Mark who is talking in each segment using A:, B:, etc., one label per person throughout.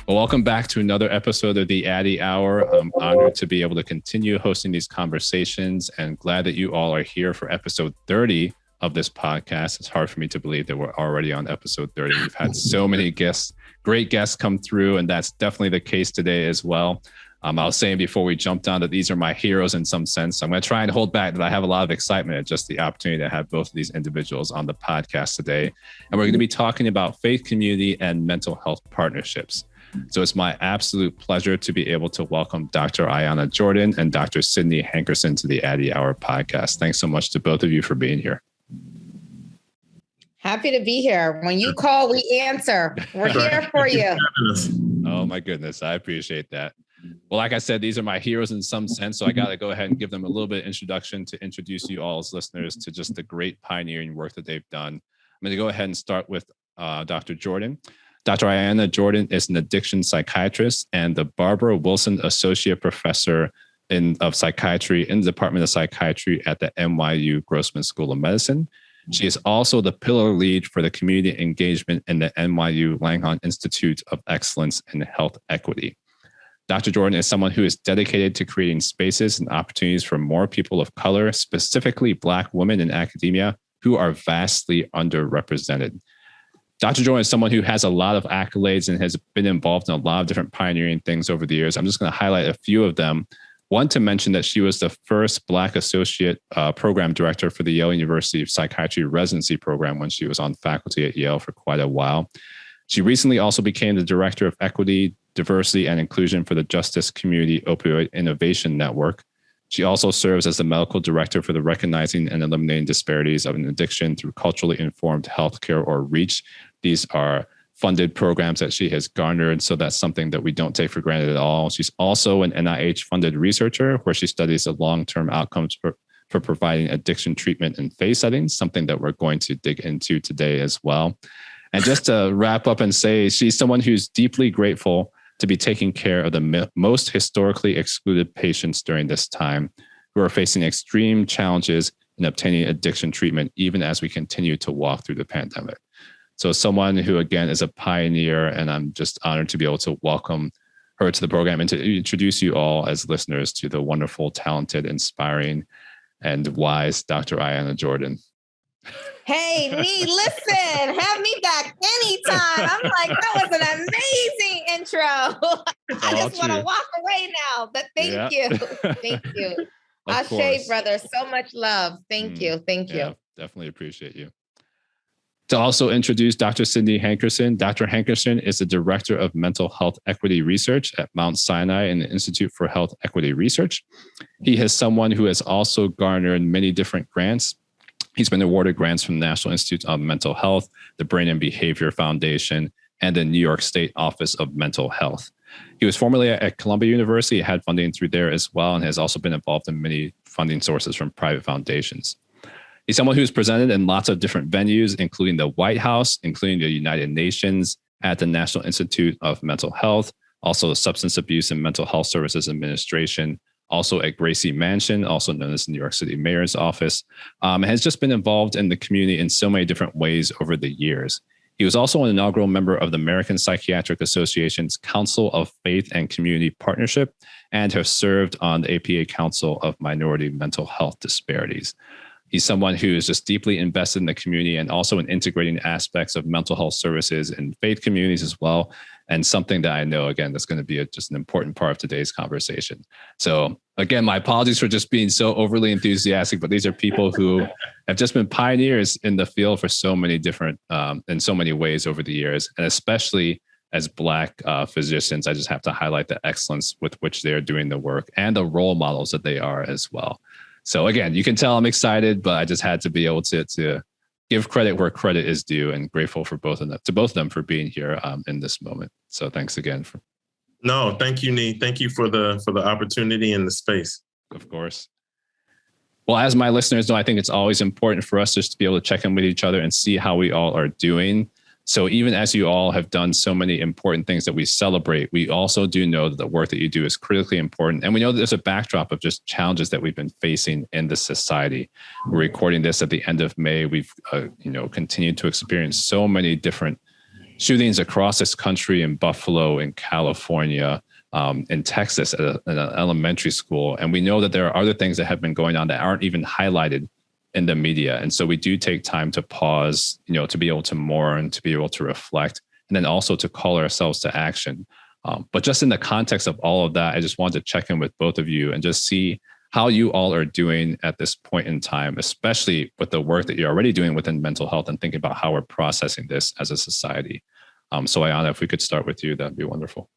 A: Well, welcome back to another episode of the Addy Hour. I'm honored to be able to continue hosting these conversations and glad that you all are here for episode 30 of this podcast. It's hard for me to believe that we're already on episode 30. We've had so many guests, great guests come through, and that's definitely the case today as well. I was saying before we jumped on that these are my heroes in some sense. I'm going to try and hold back that I have a lot of excitement at just the opportunity to have both of these individuals on the podcast today. And we're going to be talking about faith, community, and mental health partnerships. So it's my absolute pleasure to be able to welcome Dr. Ayana Jordan and Dr. Sidney Hankerson to the Addy Hour podcast. Thanks so much to both of you for being here.
B: Happy to be here. When you call, we answer. We're here for you.
A: Oh my goodness. I appreciate that. Well, like I said, these are my heroes in some sense. So I got to go ahead and give them a little bit of introduction to introduce you all as listeners to just the great pioneering work that they've done. I'm going to go ahead and start with Dr. Jordan. Dr. Ayana Jordan is an addiction psychiatrist and the Barbara Wilson Associate Professor of Psychiatry in the Department of Psychiatry at the NYU Grossman School of Medicine. She is also the pillar lead for the community engagement in the NYU Langone Institute of Excellence in Health Equity. Dr. Jordan is someone who is dedicated to creating spaces and opportunities for more people of color, specifically Black women in academia, who are vastly underrepresented. Dr. Jordan is someone who has a lot of accolades and has been involved in a lot of different pioneering things over the years. I'm just going to highlight a few of them. One, to mention that she was the first Black associate program director for the Yale University Psychiatry residency program when she was on faculty at Yale for quite a while. She recently also became the director of equity, diversity, and inclusion for the Justice Community Opioid Innovation Network. She also serves as the medical director for the Recognizing and Eliminating Disparities of an Addiction Through Culturally Informed Healthcare, or REACH. These are funded programs that she has garnered, so that's something that we don't take for granted at all. She's also an NIH-funded researcher where she studies the long-term outcomes for providing addiction treatment in faith settings, something that we're going to dig into today as well. And just to wrap up and say, she's someone who's deeply grateful to be taking care of the most historically excluded patients during this time who are facing extreme challenges in obtaining addiction treatment, even as we continue to walk through the pandemic. So someone who, again, is a pioneer, and I'm just honored to be able to welcome her to the program and to introduce you all as listeners to the wonderful, talented, inspiring, and wise Dr. Ayana Jordan.
B: Hey, listen, have me back anytime. I'm like, that was an amazing intro. I just want to walk away now, but thank you. Thank you. Ashe, brother, so much love. Thank you.
A: Definitely appreciate you. To also introduce Dr. Sidney Hankerson. Dr. Hankerson is the Director of Mental Health Equity Research at Mount Sinai and the Institute for Health Equity Research. He is someone who has also garnered many different grants. He's been awarded grants from the National Institute of Mental Health, the Brain and Behavior Foundation, and the New York State Office of Mental Health. He was formerly at Columbia University, had funding through there as well, and has also been involved in many funding sources from private foundations. He's someone who's presented in lots of different venues, including the White House, including the United Nations, at the National Institute of Mental Health, also the Substance Abuse and Mental Health Services Administration, also at Gracie Mansion, also known as the New York City Mayor's Office, has just been involved in the community in so many different ways over the years. He was also an inaugural member of the American Psychiatric Association's Council of Faith and Community Partnership and has served on the APA Council of Minority Mental Health Disparities. He's someone who is just deeply invested in the community and also in integrating aspects of mental health services in faith communities as well. And something that I know, again, that's going to be just an important part of today's conversation. So again, my apologies for just being so overly enthusiastic, but these are people who have just been pioneers in the field for so many different, in so many ways over the years. And especially as Black physicians, I just have to highlight the excellence with which they're doing the work and the role models that they are as well. So again, you can tell I'm excited, but I just had to be able to give credit where credit is due, and grateful for both of them for being here in this moment. So thanks again.
C: No, thank you, Nee. Thank you for the opportunity and the space.
A: Of course. Well, as my listeners know, I think it's always important for us just to be able to check in with each other and see how we all are doing. So even as you all have done so many important things that we celebrate, we also do know that the work that you do is critically important. And we know that there's a backdrop of just challenges that we've been facing in the society. We're recording this at the end of May. We've continued to experience so many different shootings across this country, in Buffalo, in California, in Texas, at an elementary school. And we know that there are other things that have been going on that aren't even highlighted in the media. And so we do take time to pause, to be able to mourn, to be able to reflect, and then also to call ourselves to action. But just in the context of all of that, I just wanted to check in with both of you and just see how you all are doing at this point in time, especially with the work that you're already doing within mental health and thinking about how we're processing this as a society. So Ayana, if we could start with you, that'd be wonderful.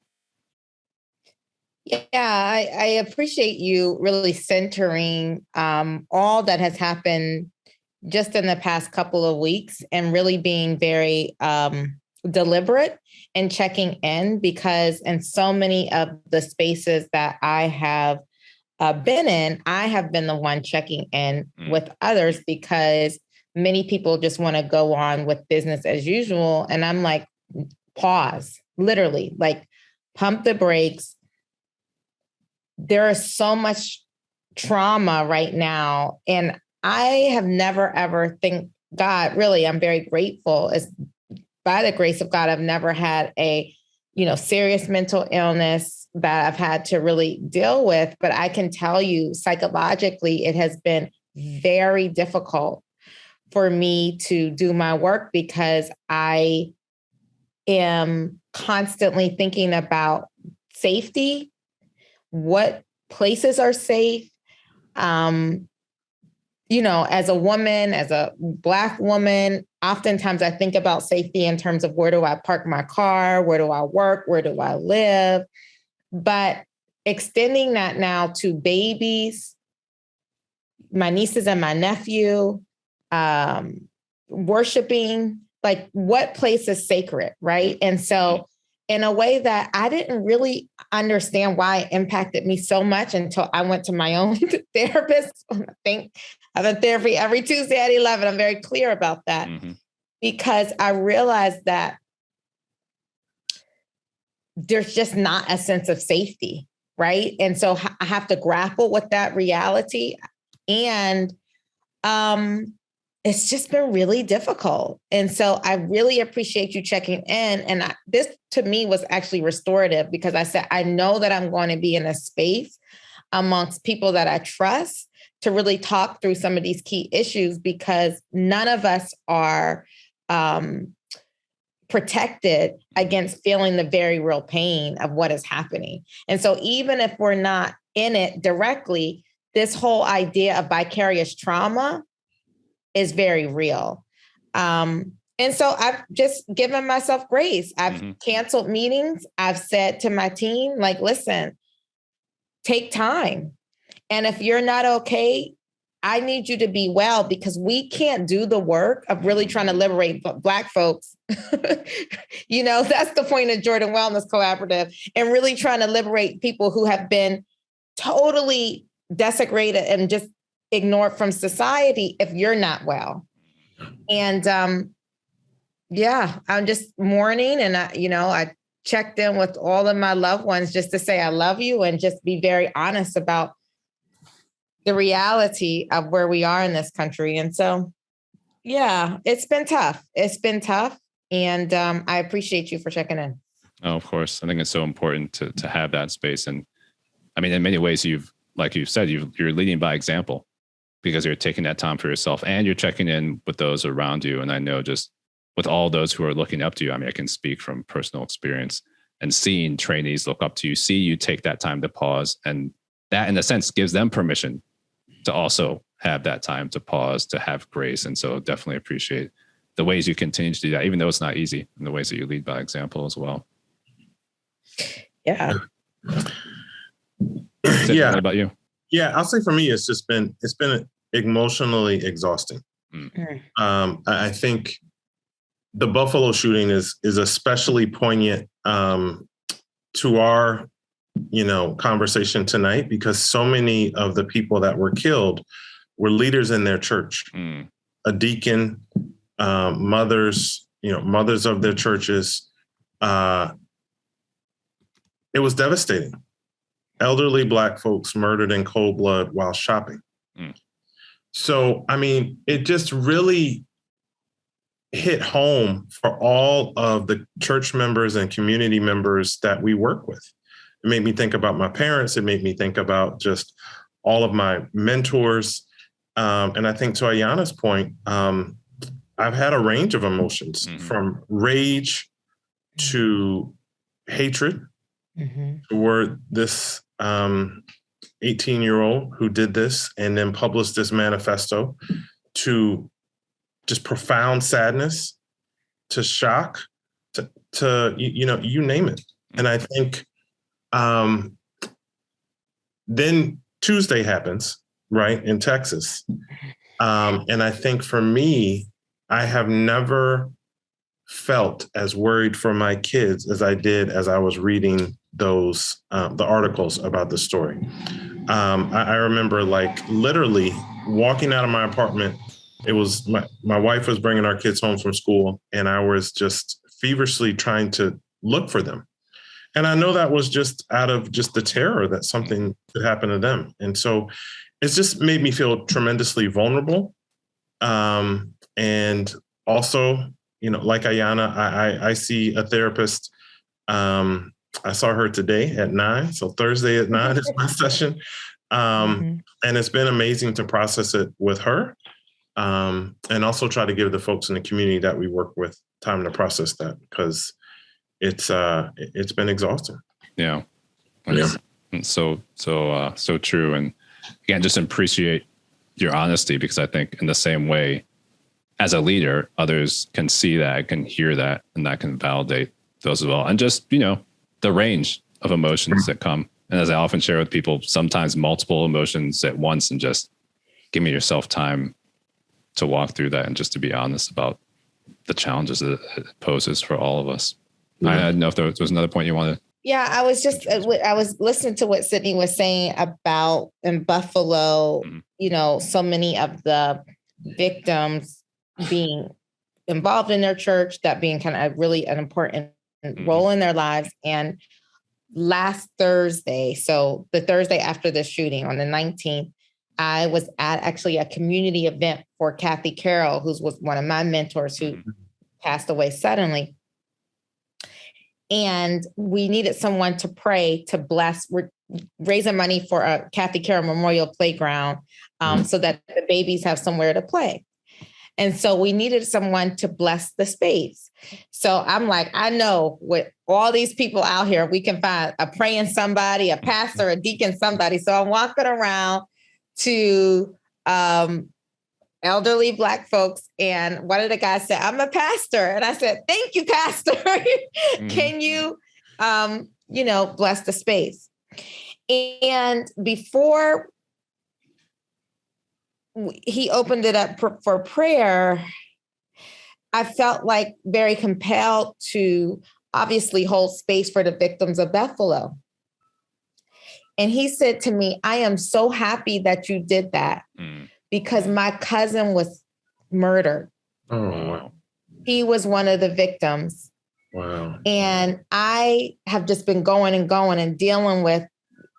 B: Yeah, I appreciate you really centering all that has happened just in the past couple of weeks and really being very deliberate and checking in, because in so many of the spaces that I have been in, I have been the one checking in with others, because many people just want to go on with business as usual. And I'm like, pause, literally, like pump the brakes. There is so much trauma right now. And I have never, ever, thank God, really, I'm very grateful. As by the grace of God, I've never had a, serious mental illness that I've had to really deal with. But I can tell you psychologically, it has been very difficult for me to do my work, because I am constantly thinking about safety. What places are safe? As a woman, as a Black woman, oftentimes I think about safety in terms of, where do I park my car? Where do I work? Where do I live? But extending that now to babies, my nieces and my nephew, worshiping, like, what place is sacred, right? And so in a way that I didn't really understand why it impacted me so much until I went to my own therapist. I think I've been therapy every Tuesday at 11. I'm very clear about that, because I realized that there's just not a sense of safety, right? And so I have to grapple with that reality. And it's just been really difficult. And so I really appreciate you checking in. And this to me was actually restorative, because I said, I know that I'm going to be in a space amongst people that I trust to really talk through some of these key issues, because none of us are protected against feeling the very real pain of what is happening. And so even if we're not in it directly, this whole idea of vicarious trauma is very real. And so I've just given myself grace. I've canceled meetings. I've said to my team, like, listen, take time. And if you're not okay, I need you to be well, because we can't do the work of really trying to liberate Black folks. That's the point of Jordan Wellness Collaborative, and really trying to liberate people who have been totally desecrated and just ignored from society if you're not well. And I'm just mourning. And I checked in with all of my loved ones just to say I love you, and just be very honest about the reality of where we are in this country. And so, it's been tough. It's been tough. And I appreciate you for checking in.
A: Oh, of course. I think it's so important to have that space. And I mean, in many ways, like you said, you're leading by example, because you're taking that time for yourself and you're checking in with those around you. And I know just with all those who are looking up to you, I mean, I can speak from personal experience and seeing trainees look up to you, see you take that time to pause. And that, in a sense, gives them permission to also have that time to pause, to have grace. And so definitely appreciate the ways you continue to do that, even though it's not easy, and the ways that you lead by example as well.
B: Yeah.
A: Sidney, what about you?
C: Yeah, I'll say for me, it's been emotionally exhausting. I think the Buffalo shooting is especially poignant to our conversation tonight, because so many of the people that were killed were leaders in their church, a deacon, mothers of their churches. It was devastating. Elderly Black folks murdered in cold blood while shopping. So, I mean, it just really hit home for all of the church members and community members that we work with. It made me think about my parents. It made me think about just all of my mentors. And I think to Ayana's point, I've had a range of emotions from rage to hatred toward this 18-year-old who did this and then published this manifesto, to just profound sadness, to shock, to you name it. And I think then Tuesday happens, right, in Texas. And I think for me, I have never felt as worried for my kids as I did as I was reading those the articles about the story. I remember like literally walking out of my apartment. It was my wife was bringing our kids home from school, and I was just feverishly trying to look for them. And I know that was just out of just the terror that something could happen to them. And so it's just made me feel tremendously vulnerable. And also, like Ayana, I see a therapist. I saw her today at 9. So Thursday at 9 is my session. And it's been amazing to process it with her. And also try to give the folks in the community that we work with time to process that, because it's been exhausting.
A: Yeah. It's so true. And again, just appreciate your honesty, because I think in the same way as a leader, others can see that, can hear that, and that can validate those as well. And just, the range of emotions that come. And as I often share with people, sometimes multiple emotions at once, and just giving yourself time to walk through that and just to be honest about the challenges that it poses for all of us. I don't know if there was another point you wanted.
B: Yeah, I was listening to what Sidney was saying about in Buffalo, so many of the victims being involved in their church, that being kind of really an important role in their lives. And last Thursday, so the Thursday after the shooting on the 19th, I was at actually a community event for Kathy Carroll, who was one of my mentors who passed away suddenly. And we needed someone to pray to bless, we're raising money for a Kathy Carroll Memorial Playground so that the babies have somewhere to play. And so we needed someone to bless the space. So I'm like, I know with all these people out here, we can find a praying somebody, a pastor, a deacon, somebody. So I'm walking around to elderly Black folks. And one of the guys said, I'm a pastor. And I said, thank you, pastor. Can you, bless the space? And before he opened it up for prayer, I felt like very compelled to obviously hold space for the victims of Buffalo. And he said to me, I am so happy that you did that because my cousin was murdered.
C: Oh, wow.
B: He was one of the victims.
C: Wow.
B: And I have just been going and dealing with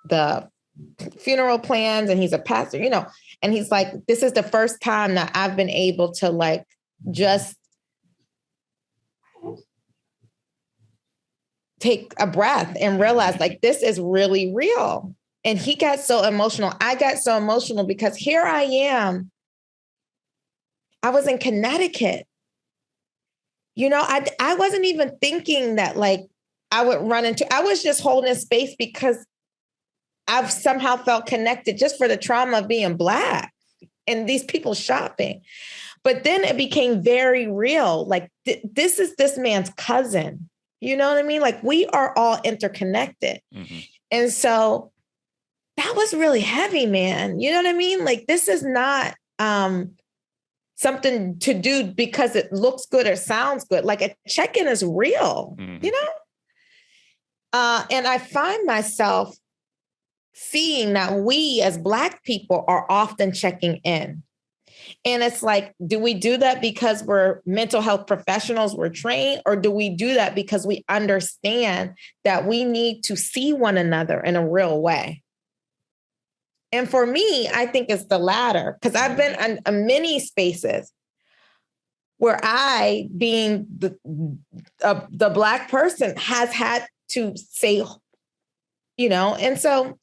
B: the funeral plans, and he's a pastor, and he's like, this is the first time that I've been able to like just take a breath and realize like, this is really real. And he got so emotional. I got so emotional because here I am. I was in Connecticut. I wasn't even thinking that like I would run into, I was just holding space because I've somehow felt connected just for the trauma of being Black and these people shopping. But then it became very real. Like this is this man's cousin. You know what I mean? Like we are all interconnected. And so that was really heavy, man. You know what I mean? Like this is not something to do because it looks good or sounds good. Like a check-in is real, And I find myself seeing that we as Black people are often checking in. And it's like, do we do that because we're mental health professionals, we're trained, or do we do that because we understand that we need to see one another in a real way? And for me, I think it's the latter, because I've been in many spaces where I, being the Black person, has had to say, you know, and so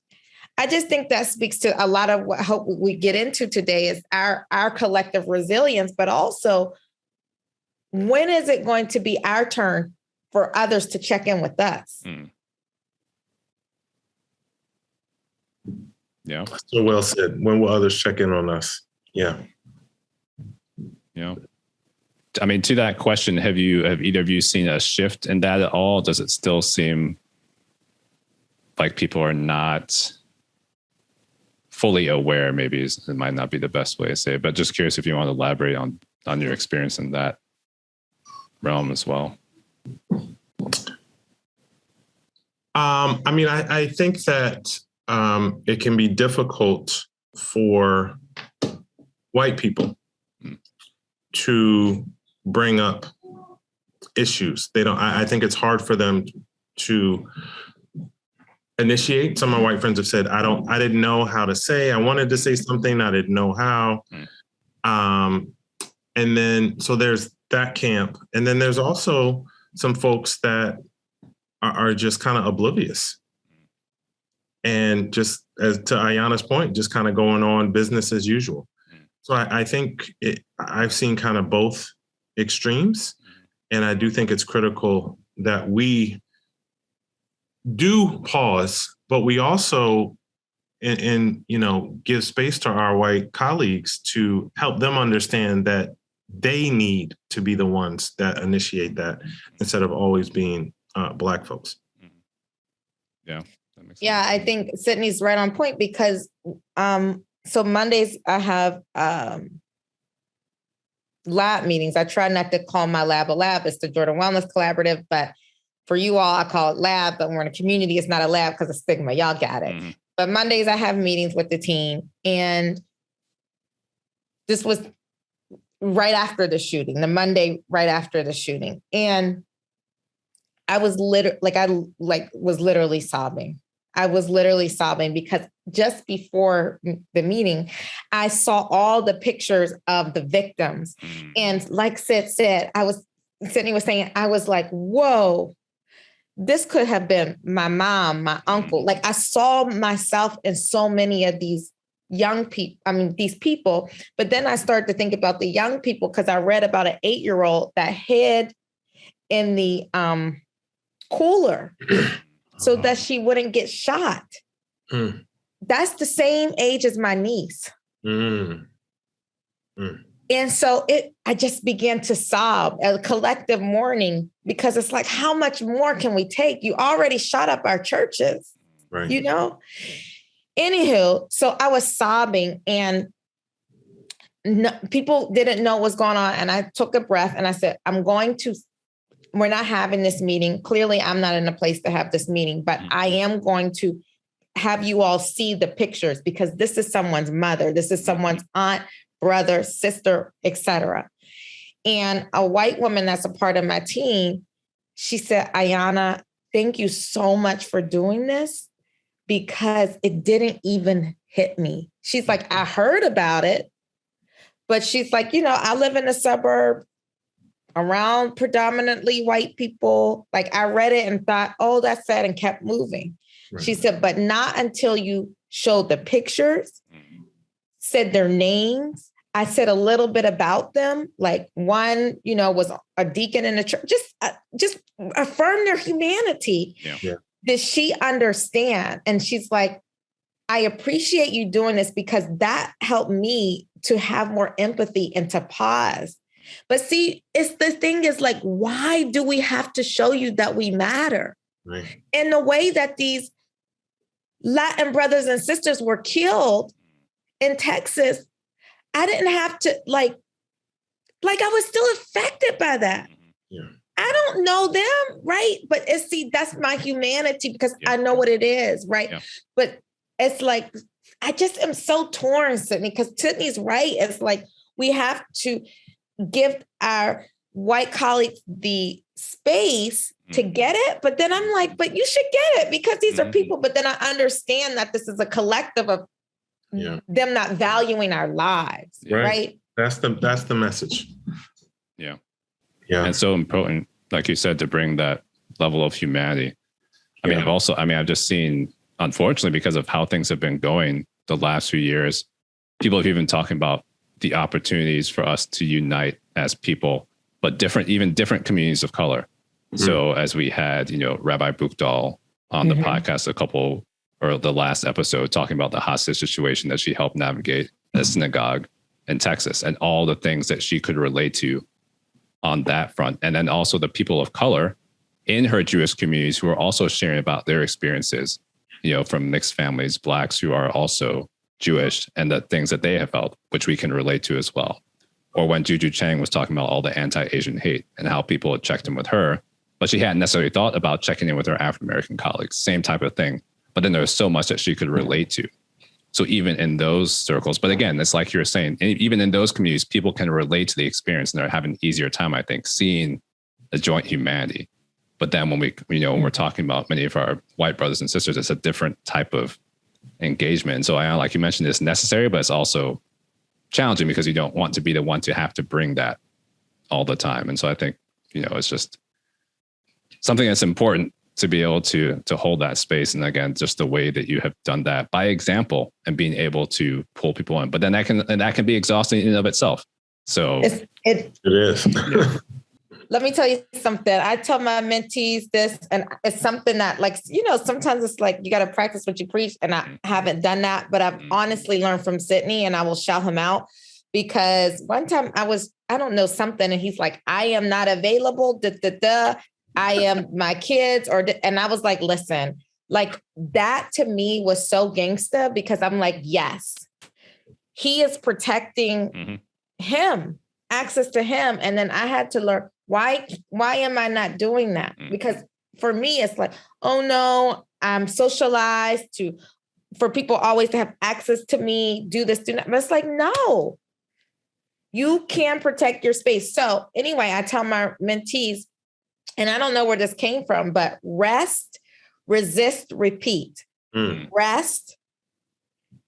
B: I just think that speaks to a lot of what I hope we get into today is our collective resilience, but also when is it going to be our turn for others to check in with us?
A: Yeah.
C: So well said. When will others check in on us? Yeah.
A: Yeah. I mean, to that question, have either of you seen a shift in that at all? Does it still seem like people are not fully aware? Maybe it might not be the best way to say it, but just curious if you want to elaborate on your experience in that realm as well.
C: I mean, I think that it can be difficult for white people to bring up issues. I think it's hard for them to initiate. Some of my white friends have said, I didn't know how to say, I wanted to say something, I didn't know how. And then, so there's that camp. And then there's also some folks that are just kind of oblivious. And just as to Ayana's point, just kind of going on business as usual. So I think I've seen kind of both extremes. And I do think it's critical that we do pause, but we also, and give space to our white colleagues to help them understand that they need to be the ones that initiate that instead of always being Black folks.
A: Yeah. That makes sense.
B: Yeah, I think Sidney's right on point because so Mondays I have lab meetings. I try not to call my lab a lab. It's the Jordan Wellness Collaborative, but for you all, I call it lab, but we're in a community. It's not a lab because of stigma. Y'all got it. But Mondays I have meetings with the team. And this was right after the shooting, the Monday right after the shooting. And I was literally sobbing. I was literally sobbing because just before the meeting, I saw all the pictures of the victims. And like Sid said, Sidney was saying, I was like, whoa, this could have been my mom, my uncle. Like I saw myself in so many of these young people, these people. But then I started to think about the young people because I read about an 8-year-old that hid in the cooler so that she wouldn't get shot. That's the same age as my niece. And so I just began to sob, a collective mourning, because it's like, how much more can we take? You already shot up our churches, right? Anywho, so I was sobbing and people didn't know what was going on. And I took a breath and I said, we're not having this meeting. Clearly, I'm not in a place to have this meeting, but I am going to have you all see the pictures because this is someone's mother. This is someone's aunt, brother, sister, etc. And a white woman that's a part of my team, she said, Ayana, thank you so much for doing this because it didn't even hit me. She's like, I heard about it, but she's like, I live in a suburb around predominantly white people. Like I read it and thought, oh, that's sad and kept moving. Right. She said, but not until you showed the pictures, said their names. I said a little bit about them. Like one, was a deacon in the church, just affirm their humanity. Yeah. Did she understand? And she's like, I appreciate you doing this because that helped me to have more empathy and to pause. But see, the thing is like, why do we have to show you that we matter? Right. In the way that these Latin brothers and sisters were killed in Texas, I didn't have to like I was still affected by that. Yeah. I don't know them, right? But that's my humanity because I know what it is, right? Yeah. But it's like, I just am so torn, Sidney, because Sidney's right. It's like, we have to give our white colleagues the space to get it. But then I'm like, but you should get it because these are people. But then I understand that this is a collective of them not valuing our lives, right?
C: That's the message.
A: Yeah.
C: Yeah.
A: And so important, like you said, to bring that level of humanity. I mean, I've just seen, unfortunately, because of how things have been going the last few years, people have even talking about the opportunities for us to unite as people, but even different communities of color. Mm-hmm. So as we had, Rabbi Buchdahl on the podcast the last episode, talking about the hostage situation that she helped navigate at a synagogue in Texas and all the things that she could relate to on that front. And then also the people of color in her Jewish communities who are also sharing about their experiences, from mixed families, Blacks who are also Jewish, and the things that they have felt, which we can relate to as well. Or when Juju Chang was talking about all the anti-Asian hate and how people had checked in with her, but she hadn't necessarily thought about checking in with her African-American colleagues, same type of thing. But then there was so much that she could relate to. So even in those circles, but again, it's like you're saying, even in those communities, people can relate to the experience and they're having an easier time, I think, seeing a joint humanity. But then when when we're talking about many of our white brothers and sisters, it's a different type of engagement. And so like you mentioned, it's necessary, but it's also challenging because you don't want to be the one to have to bring that all the time. And so I think, it's just something that's important to be able to hold that space. And again, just the way that you have done that by example and being able to pull people in, but then that can be exhausting in and of itself. So
C: it is.
B: Let me tell you something. I tell my mentees this, and it's something that sometimes it's like you got to practice what you preach. And I haven't done that, but I've honestly learned from Sidney, and I will shout him out because one time I don't know something. And he's like, I am not available. I am my kids and I was like, listen, like that to me was so gangsta because I'm like, yes, he is protecting him, access to him. And then I had to learn why am I not doing that? Because for me, it's like, oh no, I'm socialized for people always to have access to me, do this, do that. But it's like, no, you can protect your space. So anyway, I tell my mentees, and I don't know where this came from, but rest, resist, repeat. Rest,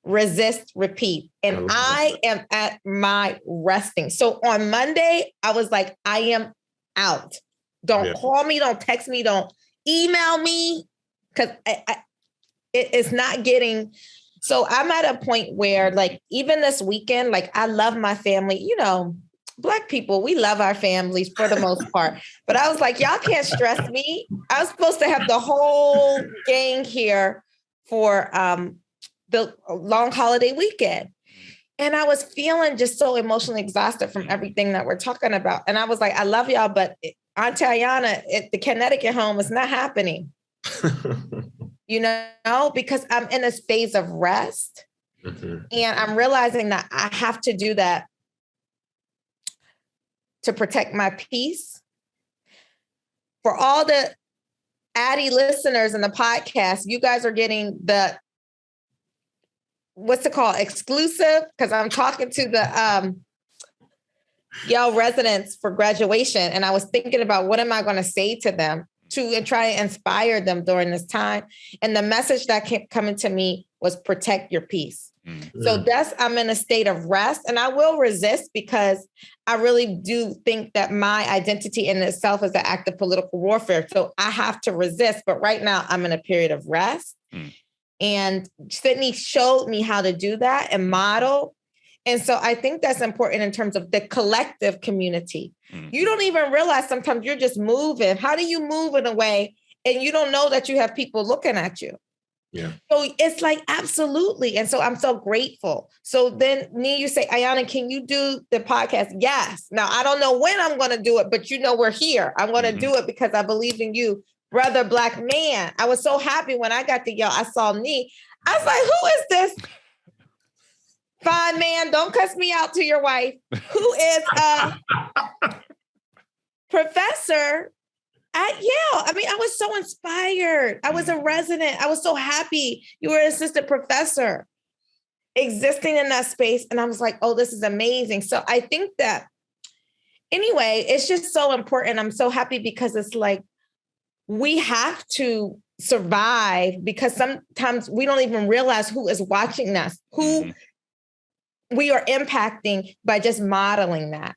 B: resist, repeat. And I am at my resting. So on Monday, I was like, I am out. Don't call me, don't text me, don't email me, because it's not getting. So I'm at a point where like, even this weekend, like I love my family, Black people, we love our families for the most part. But I was like, y'all can't stress me. I was supposed to have the whole gang here for the long holiday weekend. And I was feeling just so emotionally exhausted from everything that we're talking about. And I was like, I love y'all, but Auntie Ayana, the Connecticut home is not happening. Because I'm in this phase of rest. And I'm realizing that I have to do that to protect my peace. For all the Addie listeners in the podcast, you guys are getting the, what's it called? Exclusive, because I'm talking to the Yale residents for graduation. And I was thinking about what am I going to say to them to try to inspire them during this time. And the message that kept coming to me was protect your peace. So I'm in a state of rest, and I will resist because I really do think that my identity in itself is an act of political warfare. So I have to resist. But right now I'm in a period of rest. And Sidney showed me how to do that and model. And so I think that's important in terms of the collective community. You don't even realize sometimes you're just moving. How do you move in a way and you don't know that you have people looking at you?
C: Yeah.
B: So it's like, absolutely. And so I'm so grateful. So then you say, Ayana, can you do the podcast? Yes. Now, I don't know when I'm going to do it, but we're here. I'm going to do it because I believe in you, brother, Black man. I was so happy when I got to Yale. I saw Nee. I was like, who is this? Fine man, don't cuss me out to your wife. Who is a professor at Yale? I mean, I was so inspired. I was a resident. I was so happy you were an assistant professor existing in that space. And I was like, oh, this is amazing. So I think that anyway, it's just so important. I'm so happy because it's like, we have to survive because sometimes we don't even realize who is watching us, who we are impacting by just modeling that.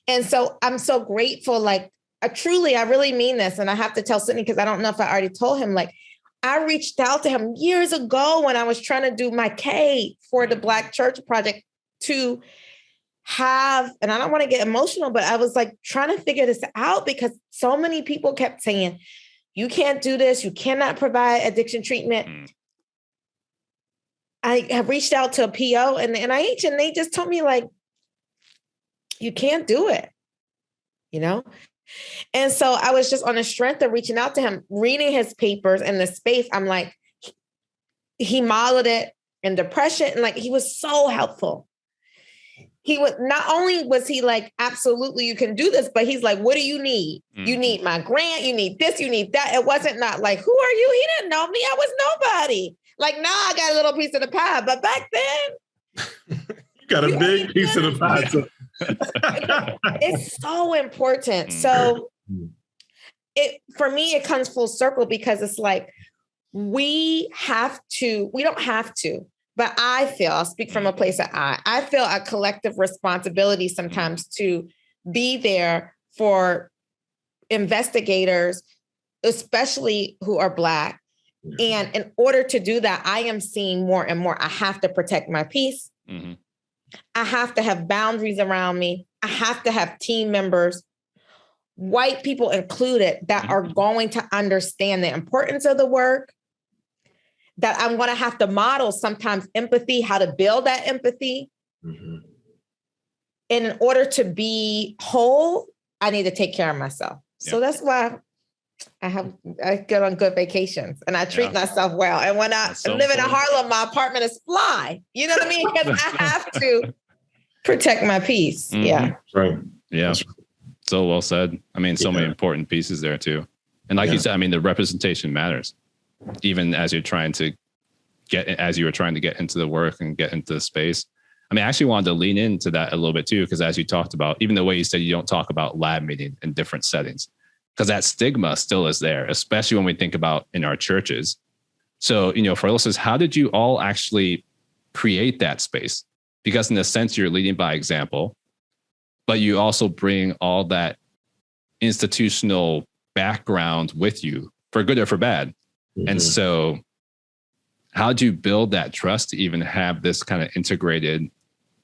B: And so I'm so grateful. Like, I really mean this. And I have to tell Sidney, because I don't know if I already told him, like, I reached out to him years ago when I was trying to do my K for the Black Church Project to have, and I don't want to get emotional, but I was like trying to figure this out because so many people kept saying, you can't do this. You cannot provide addiction treatment. I have reached out to a PO and the NIH, and they just told me, like, you can't do it, you know? And so I was just on the strength of reaching out to him, reading his papers in the space. I'm like, he modeled it in depression. And like, he was so helpful. He was, not only was he like, absolutely, you can do this, but he's like, what do you need? You need my grant. You need this, you need that. It wasn't not like, who are you? He didn't know me. I was nobody. Like, now I got a little piece of the pie, but back then.
C: You got a big piece of the pie. So.
B: It's so important. So for me, it comes full circle because it's like, we don't have to, but I feel, I'll speak from a place of I feel a collective responsibility sometimes to be there for investigators, especially who are Black. And in order to do that, I am seeing more and more, I have to protect my peace. I have to have boundaries around me. I have to have team members, white people included, that are going to understand the importance of the work, that I'm going to have to model sometimes empathy, how to build that empathy. And in order to be whole, I need to take care of myself. So that's why I go on good vations and I treat myself well. And when I live in Harlem, my apartment is fly. You know what I mean? Because I have to protect my peace. Yeah.
C: Right.
A: Yeah. So well said. I mean, so many important pieces there too. And like you said, I mean, the representation matters. Even as you're trying to get into the work and get into the space. I mean, I actually wanted to lean into that a little bit too, because as you talked about, even the way you said you don't talk about lab meeting in different settings, because that stigma still is there, especially when we think about in our churches. So, you know, for listeners, how did you all actually create that space? Because in a sense, you're leading by example, but you also bring all that institutional background with you, for good or for bad. And so how do you build that trust to even have this kind of integrated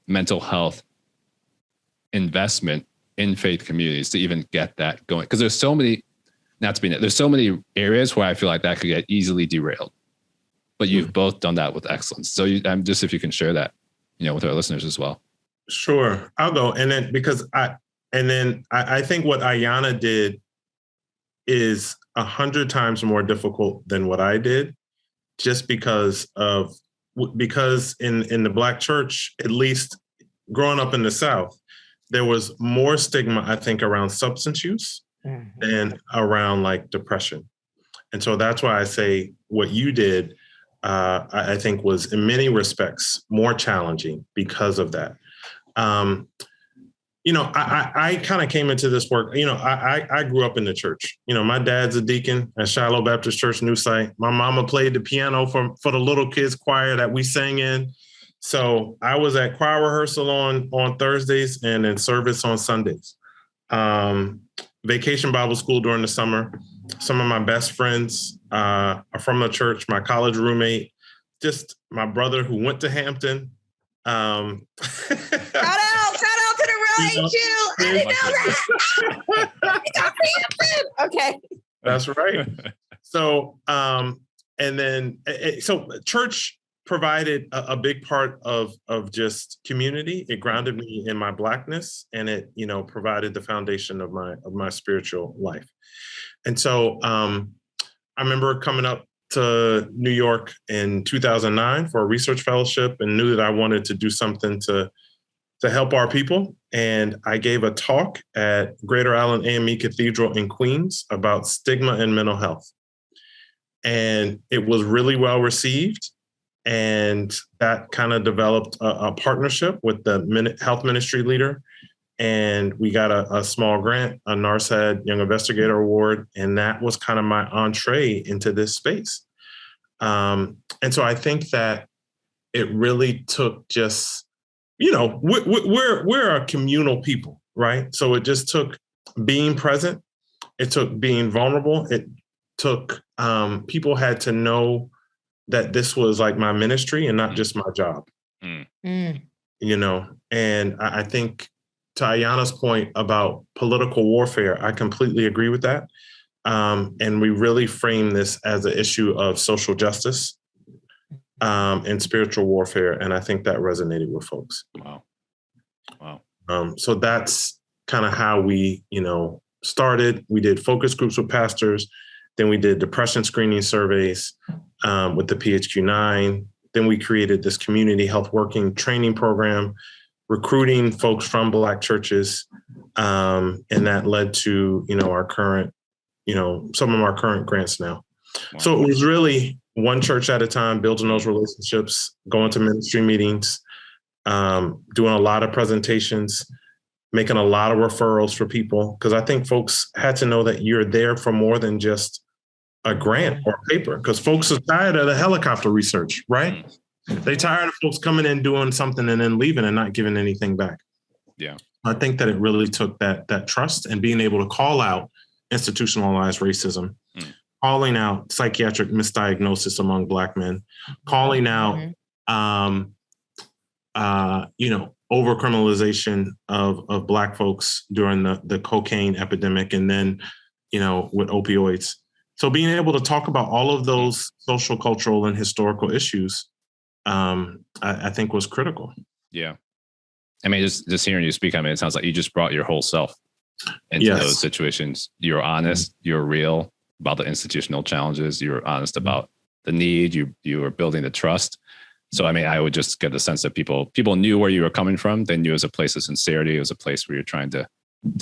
A: mental health investment in faith communities to even get that going? Because there's so many, there's so many areas where I feel like that could get easily derailed, but you've both done that with excellence. So I'm just, if you can share that, you know, with our listeners as well.
C: Sure. I'll go. And then, because I think what Ayana did is 100 times more difficult than what I did, just because in the Black church, at least growing up in the South, there was more stigma, I think, around substance use than around like depression. And so that's why I say what you did, I think was in many respects more challenging because of that. You know, I kind of came into this work, you know, I grew up in the church. You know, my dad's a deacon at Shiloh Baptist Church, New Site. My mama played the piano for the little kids choir that we sang in. So I was at choir rehearsal on Thursdays and in service on Sundays. Vacation Bible school during the summer. Some of my best friends are from the church, my college roommate, just my brother who went to Hampton. Shout
B: out to the real HU. I didn't know that. Okay.
C: That's right. So, and then, so church provided a big part of just community. It grounded me in my Blackness, and it, you know, provided the foundation of my spiritual life. And so, I remember coming up to New York in 2009 for a research fellowship and knew that I wanted to do something to help our people. And I gave a talk at Greater Island AME Cathedral in Queens about stigma and mental health. And it was really well received. And that kind of developed a partnership with the health ministry leader. And we got a small grant, a NARSAD Young Investigator Award. And that was kind of my entree into this space. And so I think that it really took just, you know, we're a communal people. right? So it just took being present. It took being vulnerable. It took people had to know that this was like my ministry and not just my job. You know, and I think to Ayana's point about political warfare, I completely agree with that. And we really frame this as an issue of social justice and spiritual warfare. And I think that resonated with folks.
A: Wow.
C: So that's kind of how we, you know, started. We did focus groups with pastors. Then we did depression screening surveys with the PHQ-9. Then we created this community health working training program, recruiting folks from Black churches. And that led to, you know, our current, you know, some of our current grants now. Wow. So it was really one church at a time, building those relationships, going to ministry meetings, doing a lot of presentations, making a lot of referrals for people. Because I think folks had to know that you're there for more than just a grant or paper, because folks are tired of the helicopter research, right? They tired of folks coming in, doing something and then leaving and not giving anything back.
A: Yeah.
C: I think that it really took that trust and being able to call out institutionalized racism, calling out psychiatric misdiagnosis among Black men, calling out, you know, overcriminalization of Black folks during the cocaine epidemic, and then, you know, with opioids. So being able to talk about all of those social, cultural, and historical issues, I think was critical.
A: Yeah. I mean, just hearing you speak, I mean, it sounds like you just brought your whole self into those situations. You're honest, you're real about the institutional challenges. You're honest about the need. You were building the trust. So, I mean, I would just get the sense that people knew where you were coming from. They knew it was a place of sincerity. It was a place where you're trying to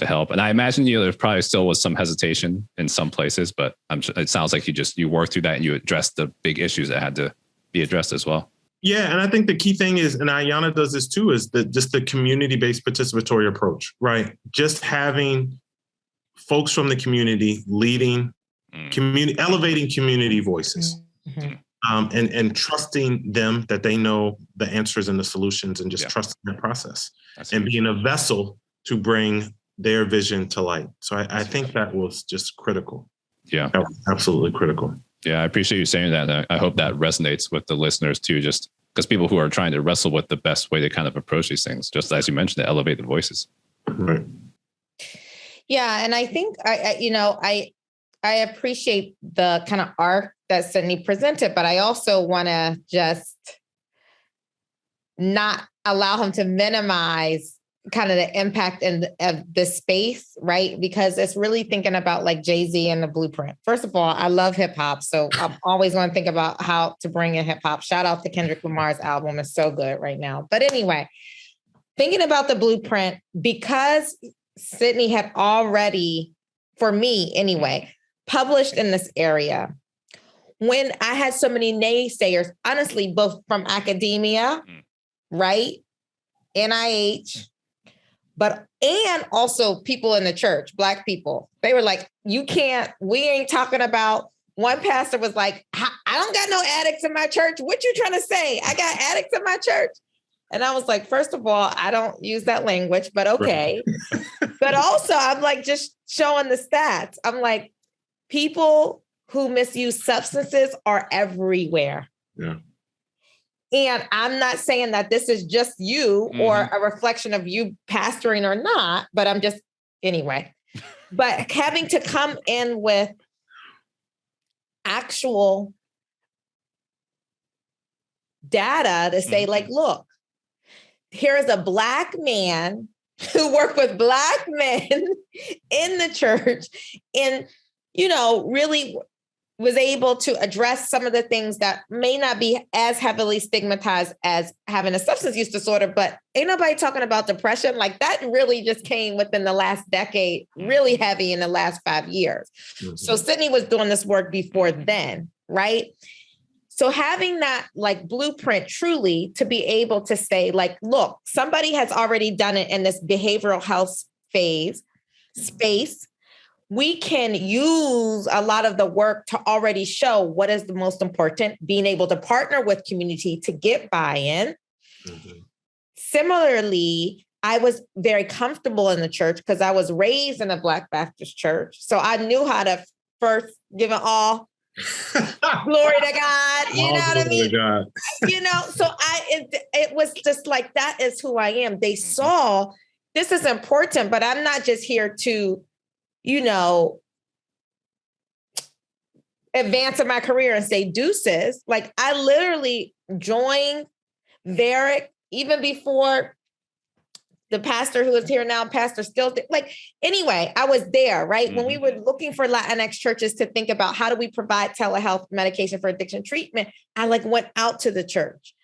A: help. And I imagine, you know, there probably still was some hesitation in some places, but it sounds like you worked through that and you addressed the big issues that had to be addressed as well.
C: Yeah. And I think the key thing is, and Ayana does this too, is just the community-based participatory approach, right? Just having folks from the community leading elevating community voices. And trusting them that they know the answers and the solutions, and just trusting that process and being a vessel to bring their vision to light. So I think that was just critical.
A: Yeah.
C: That was absolutely critical.
A: Yeah. I appreciate you saying that. I hope that resonates with the listeners too, just because people who are trying to wrestle with the best way to kind of approach these things, just as you mentioned, to elevate the voices.
C: Right.
B: Yeah. And I think I appreciate the kind of arc that Sidney presented, but I also want to just not allow him to minimize kind of the impact of the space, right? Because it's really thinking about like Jay-Z and the blueprint. First of all, I love hip hop. So I'm always going to think about how to bring in hip hop. Shout out to Kendrick Lamar's album. It's so good right now. But anyway, thinking about the blueprint, because Sidney had already, for me anyway, published in this area, when I had so many naysayers, honestly, both from academia, right? NIH, and also people in the church, Black people, they were like, we ain't talking about, one pastor was like, I don't got no addicts in my church. What you trying to say? I got addicts in my church. And I was like, first of all, I don't use that language, but okay. But also I'm like, just showing the stats. I'm like, people who misuse substances are everywhere.
C: Yeah.
B: And I'm not saying that this is just you or a reflection of you pastoring or not, but I'm just, anyway. But having to come in with actual data to say, like, look, here is a Black man who worked with Black men in the church and, you know, really was able to address some of the things that may not be as heavily stigmatized as having a substance use disorder, but ain't nobody talking about depression. Like that really just came within the last decade, really heavy in the last 5 years. So Sidney was doing this work before then, right? So having that like blueprint truly to be able to say like, look, somebody has already done it in this behavioral health space. We can use a lot of the work to already show what is the most important, being able to partner with community to get buy-in. Similarly, I was very comfortable in the church because I was raised in a Black Baptist church. So I knew how to first give it all glory to God. You know what I mean? You know, so it was just like, that is who I am. They saw this is important, but I'm not just here to, you know, advance in my career and say deuces. Like, I literally joined Varick even before the pastor who is here now, Pastor Still, like, anyway, I was there, right? Mm-hmm. When we were looking for Latinx churches to think about how do we provide telehealth medication for addiction treatment, I like went out to the church,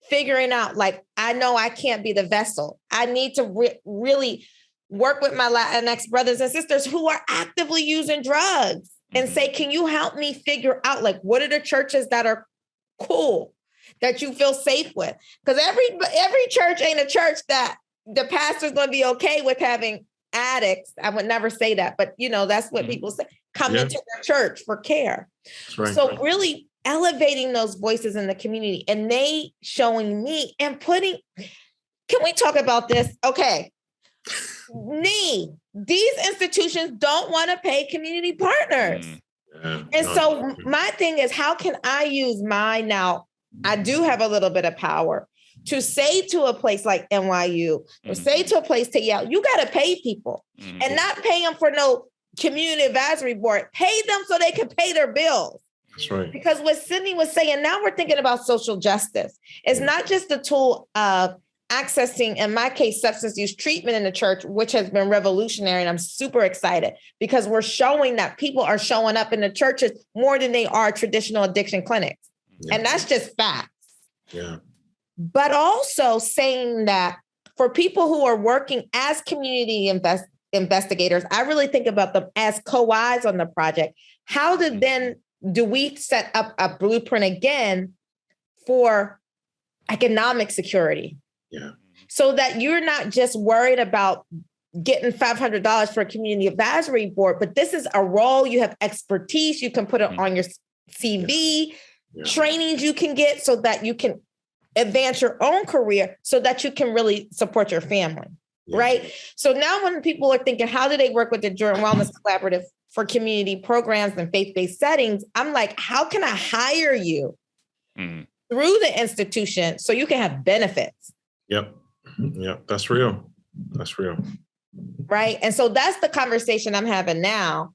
B: figuring out, like, I know I can't be the vessel. I need to really work with my Latinx brothers and sisters who are actively using drugs and say, can you help me figure out, like, what are the churches that are cool, that you feel safe with? Because every church ain't a church that the pastor's going to be okay with having addicts. I would never say that, but you know, that's what people say, come into the church for care. Right. So really elevating those voices in the community, and they showing me and putting, can we talk about this? Okay. These institutions don't want to pay community partners. So my thing is, how can I use now, I do have a little bit of power to say to a place like NYU or say to a place to Yale, you got to pay people and not pay them for no community advisory board. Pay them so they can pay their bills.
C: That's right.
B: Because what Sidney was saying, now we're thinking about social justice. It's not just the tool of accessing, in my case, substance use treatment in the church, which has been revolutionary. And I'm super excited because we're showing that people are showing up in the churches more than they are traditional addiction clinics. Yeah. And that's just facts.
C: Yeah.
B: But also saying that for people who are working as community investigators, I really think about them as co-eyes on the project. How do we set up a blueprint again for economic security?
C: Yeah.
B: So that you're not just worried about getting $500 for a community advisory board, but this is a role, you have expertise, you can put it on your CV, trainings you can get so that you can advance your own career so that you can really support your family, right? So now when people are thinking, how do they work with the Jordan Wellness Collaborative for community programs and faith-based settings? I'm like, how can I hire you through the institution so you can have benefits?
C: Yep. That's real.
B: Right. And so that's the conversation I'm having now.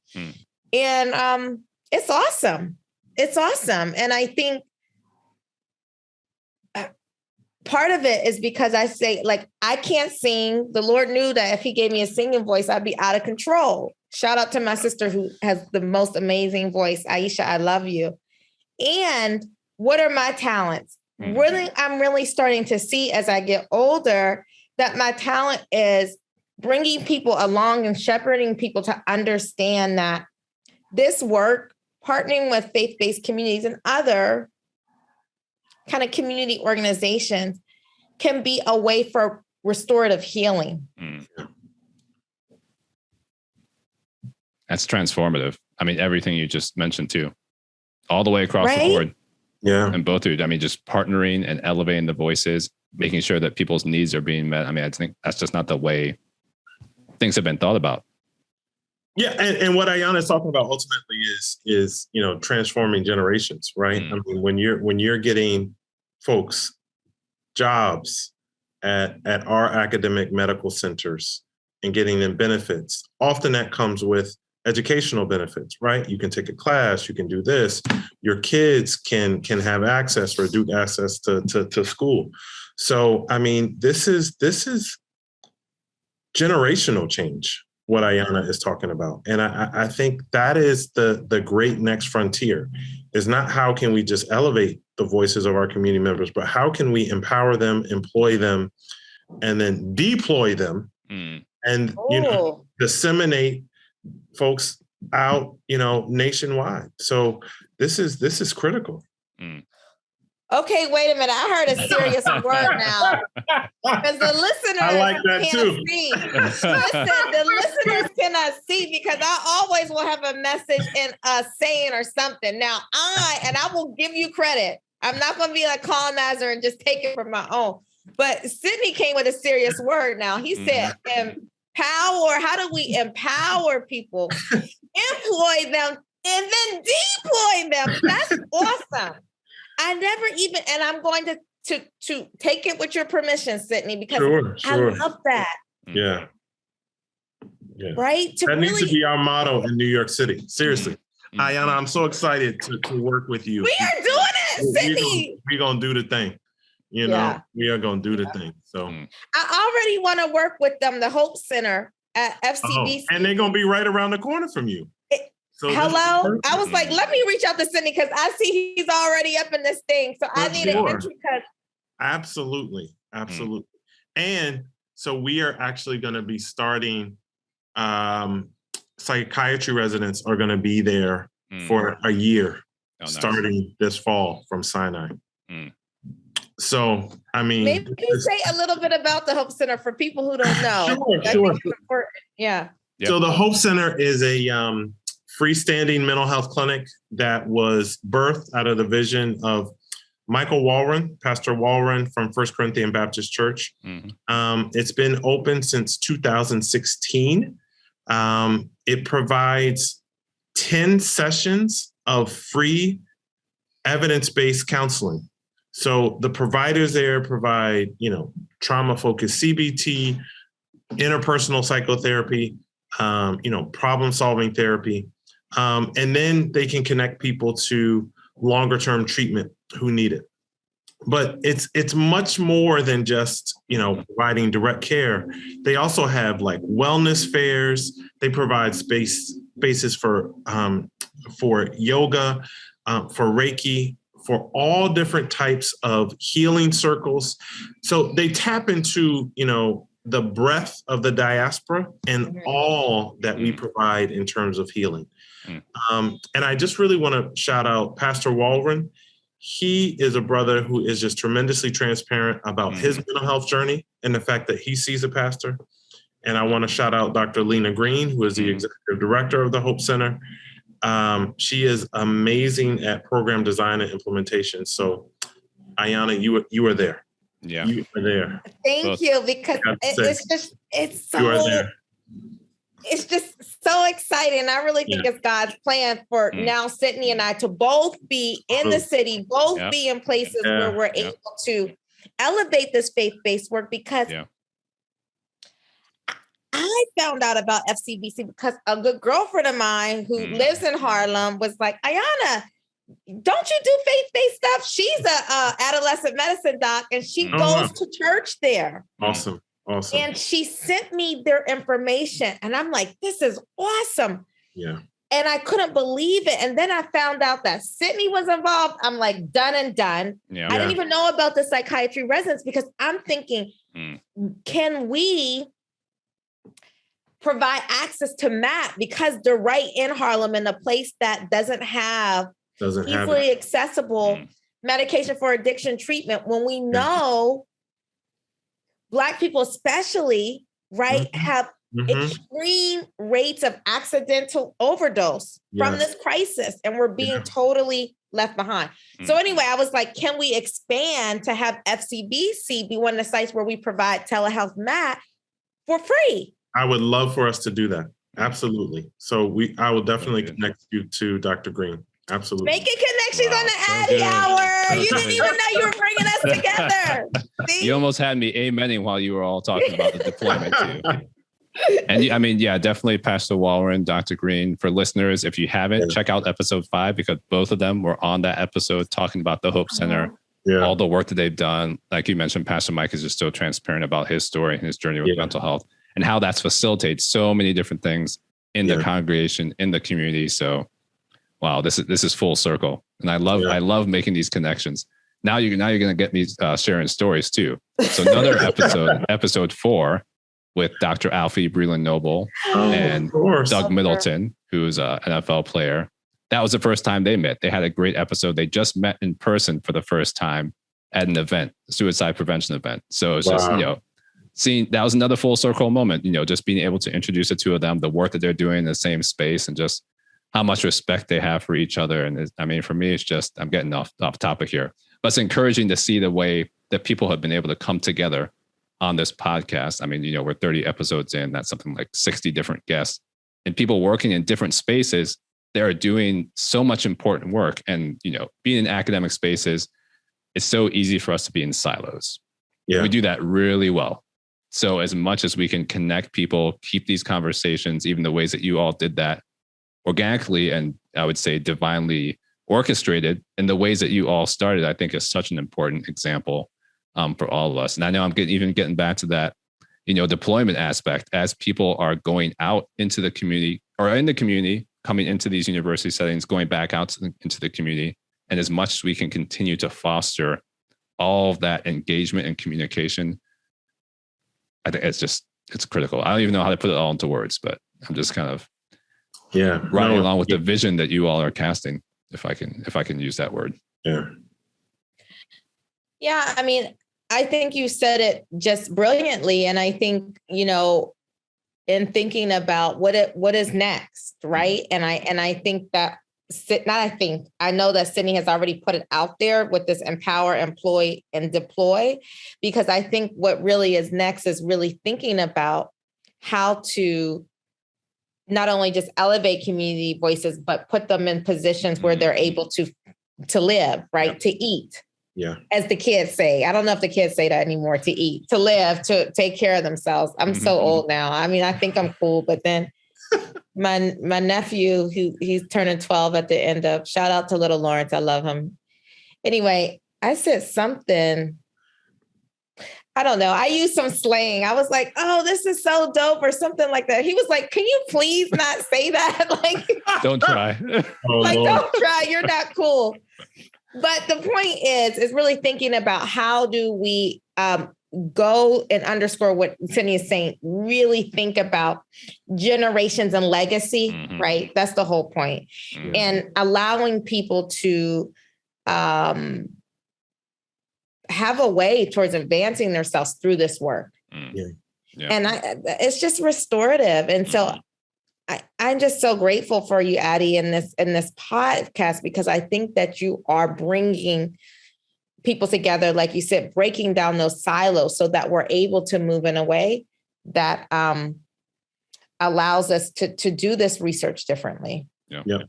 B: And it's awesome. And I think part of it is because I say, like, I can't sing. The Lord knew that if he gave me a singing voice, I'd be out of control. Shout out to my sister who has the most amazing voice. Aisha, I love you. And what are my talents? Really, I'm really starting to see as I get older that my talent is bringing people along and shepherding people to understand that this work, partnering with faith-based communities and other kind of community organizations, can be a way for restorative healing.
A: That's transformative. I mean, everything you just mentioned too, all the way across the board.
C: Yeah.
A: And both of you, I mean, just partnering and elevating the voices, making sure that people's needs are being met. I mean, I think that's just not the way things have been thought about.
C: Yeah. And what Ayana is talking about ultimately is, you know, transforming generations, right? I mean, when you're getting folks jobs at our academic medical centers and getting them benefits, often that comes with educational benefits, right? You can take a class, you can do this. Your kids can have access or do access to school. So, I mean, this is generational change, what Ayana is talking about. And I think that is the great next frontier, is not how can we just elevate the voices of our community members, but how can we empower them, employ them, and then deploy them and, you know, disseminate folks out, you know, nationwide. So this is critical.
B: Okay, wait a minute. I heard a serious word now. Because the listeners
C: I like that
B: can't
C: too.
B: see. Listen, the listeners cannot see because I always will have a message in a saying or something. Now I will give you credit. I'm not going to be a colonizer and just take it for my own. But Sidney came with a serious word now. He said, empower. How do we empower people? Employ them and then deploy them. That's awesome. I never even, and I'm going to take it with your permission, Sidney, because I love that.
C: Yeah.
B: Right?
C: That needs to be our motto in New York City. Seriously. Ayana, I'm so excited to work with you.
B: We are doing it, Sidney.
C: We're going to do the thing. You know, we are going to do the thing. So
B: I already want to work with them, the Hope Center at FCBC.
C: And they're going to be right around the corner from you.
B: Hello. I was like, let me reach out to Sidney because I see he's already up in this thing. So I need an entry code.
C: Absolutely. And so we are actually going to be starting, psychiatry residents are going to be there for a year, starting this fall from Sinai. So, I mean,
B: maybe you say a little bit about the Hope Center for people who don't know.
C: Sure.
B: Yeah.
C: So the Hope Center is a freestanding mental health clinic that was birthed out of the vision of Michael Walren, Pastor Walren from First Corinthian Baptist Church. It's been open since 2016. It provides 10 sessions of free evidence-based counseling. So the providers there provide, trauma-focused CBT, interpersonal psychotherapy, problem-solving therapy. And then they can connect people to longer-term treatment who need it. But it's much more than just, providing direct care. They also have like wellness fairs. They provide spaces for yoga, for Reiki, for all different types of healing circles. So they tap into, the breadth of the diaspora and all that we provide in terms of healing. And I just really want to shout out Pastor Walren. He is a brother who is just tremendously transparent about his mental health journey and the fact that he sees a pastor. And I want to shout out Dr. Lena Green, who is the executive director of the Hope Center. She is amazing at program design and implementation. So, Ayana, you were there.
A: Yeah,
C: you were there.
B: Thank you, because it's just so exciting. I really think it's God's plan for now Sidney and I to both be in the city, both be in places where we're able to elevate this faith-based work, because I found out about FCBC because a good girlfriend of mine who lives in Harlem was like, Ayana, don't you do faith-based stuff? She's a adolescent medicine doc and she goes to church there.
C: Awesome.
B: And she sent me their information and I'm like, this is awesome.
C: Yeah.
B: And I couldn't believe it. And then I found out that Sidney was involved. I'm like, done and done. Yeah. I didn't even know about the psychiatry residents because I'm thinking, can we provide access to MAT because they're right in Harlem in a place that doesn't have easily accessible medication for addiction treatment, when we know Black people especially, have extreme rates of accidental overdose from this crisis, and we're being totally left behind. So anyway, I was like, can we expand to have FCBC be one of the sites where we provide telehealth MAT for free?
C: I would love for us to do that. Absolutely. So I will definitely connect you to Dr. Green. Absolutely.
B: Making connections on the Addy Hour. You didn't even know you were bringing us together. See?
A: You almost had me amening while you were all talking about the deployment too. And definitely Pastor Walren, Dr. Green. For listeners, if you haven't, check out episode 5 because both of them were on that episode talking about the Hope Center, all the work that they've done. Like you mentioned, Pastor Mike is just so transparent about his story and his journey with mental health and how that's facilitated so many different things in the congregation, in the community. So, wow, this is full circle, and I love making these connections. Now you're going to get me sharing stories too. So another episode 4 with Dr. Alfie Breland-Noble and Doug Middleton, who's an NFL player. That was the first time they met. They had a great episode. They just met in person for the first time at an event, a suicide prevention event. So it's just, seeing that was another full circle moment, just being able to introduce the two of them, the work that they're doing in the same space, and just how much respect they have for each other. And for me, it's just, I'm getting off topic here, but it's encouraging to see the way that people have been able to come together on this podcast. I mean, we're 30 episodes in, that's something like 60 different guests and people working in different spaces. They're doing so much important work. And, being in academic spaces, it's so easy for us to be in silos. Yeah. We do that really well. So as much as we can connect people, keep these conversations, even the ways that you all did that organically, and I would say divinely orchestrated in the ways that you all started, I think is such an important example for all of us. And I know I'm getting back to that, deployment aspect as people are going out into the community or in the community, coming into these university settings, going back out into the community. And as much as we can continue to foster all of that engagement and communication, I think it's critical. I don't even know how to put it all into words, but I'm just kind of riding along with the vision that you all are casting, if I can use that word.
C: Yeah.
B: Yeah. I mean, I think you said it just brilliantly. And I think, in thinking about what is next, right? And I think that I know that Sidney has already put it out there with this empower, employ, and deploy, because I think what really is next is really thinking about how to not only just elevate community voices, but put them in positions where they're able to live, right? To eat.
C: Yeah.
B: As the kids say. I don't know if the kids say that anymore, to eat, to live, to take care of themselves. I'm so old now. I mean, I think I'm cool, but then my nephew, he's turning 12 at the end of, shout out to little Lawrence. I love him. Anyway, I said something, I don't know. I used some slang. I was like, oh, this is so dope or something like that. He was like, can you please not say that? Like,
A: don't try.
B: Don't try. You're not cool. But the point is really thinking about how do we go and underscore what Sidney is saying, really think about generations and legacy, right? That's the whole point. And allowing people to have a way towards advancing themselves through this work.
C: Yeah.
B: And it's just restorative. And so I'm just so grateful for you, Addie, in this podcast, because I think that you are bringing people together, like you said, breaking down those silos so that we're able to move in a way that allows us to do this research differently.
C: Yeah.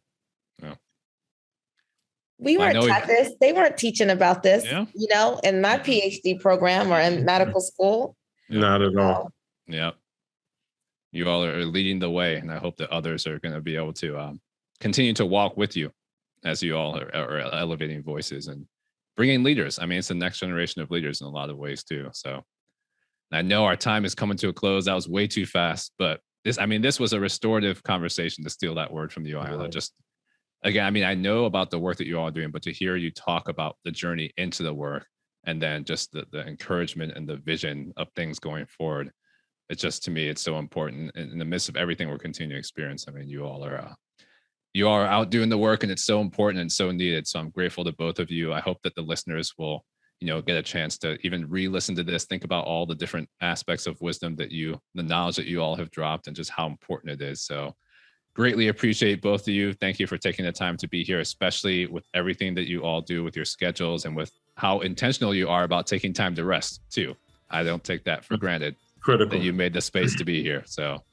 B: We weren't taught this. They weren't teaching about this, in my PhD program or in medical school.
C: Not at all.
A: Yeah. You all are leading the way, and I hope that others are going to be able to continue to walk with you as you all are elevating voices and bringing leaders. I mean, it's the next generation of leaders in a lot of ways too. So I know our time is coming to a close. That was way too fast, but this was a restorative conversation, to steal that word from you, Ayana. Just again, I mean, I know about the work that you all are doing, but to hear you talk about the journey into the work and then just the encouragement and the vision of things going forward, it's just, to me, it's so important in the midst of everything we're continuing to experience. I mean, you all are out doing the work, and it's so important and so needed. So I'm grateful to both of you. I hope that the listeners will, get a chance to even re-listen to this, think about all the different aspects of wisdom the knowledge that you all have dropped and just how important it is. So greatly appreciate both of you. Thank you for taking the time to be here, especially with everything that you all do with your schedules and with how intentional you are about taking time to rest too. I don't take that for granted.
C: Critical.
A: That you made the space to be here. So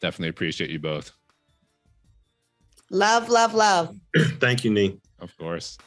A: definitely appreciate you both.
B: Love, love, love.
C: Thank you, Nee.
A: Of course.